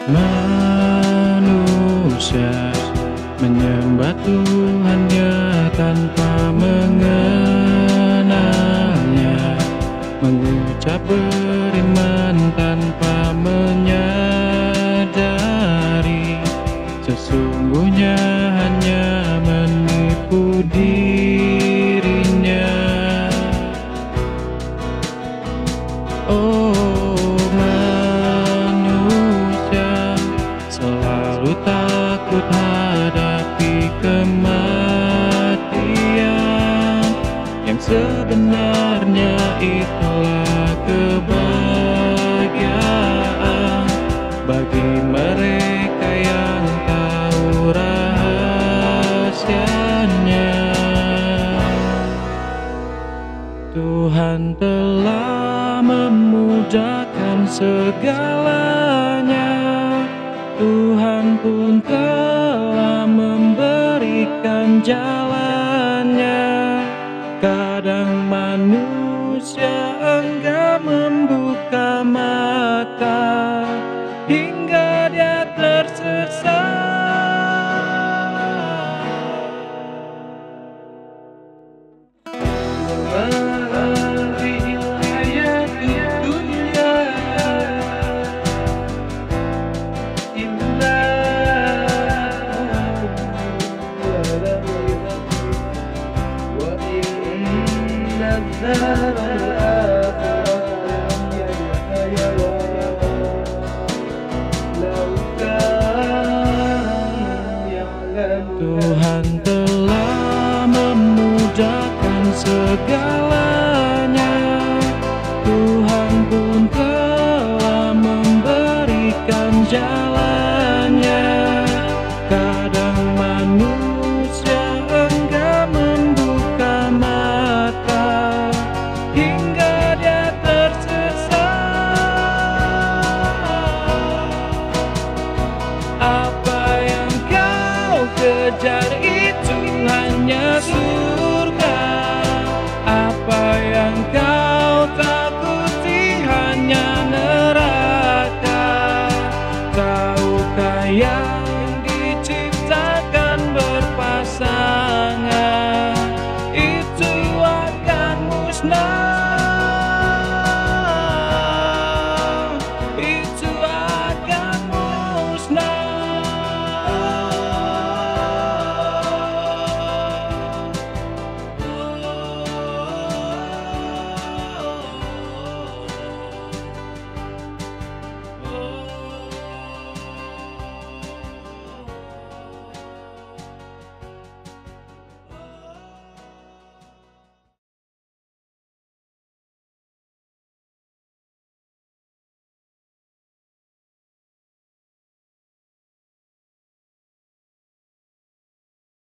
Manusia menyembah Tuhannya tanpa mengenalnya, mengucap beriman tanpa menyadari sesungguhnya hanya menipu dirinya. Oh manusia, selalu takut hadapi kematian, yang sebenarnya itulah kebahagiaan bagi mereka yang tahu rahasianya. Tuhan telah memudahkan segalanya, Tuhan pun telah memberikan jalannya. Kadang manusia enggan membuka mata hingga dia tersesat. Tuhan telah memudahkan segalanya, Tuhan pun telah memberikan jalannya. Kadang manusia enggan membuka mata hingga dia tersesat. Apa yang kau kejar itu hanya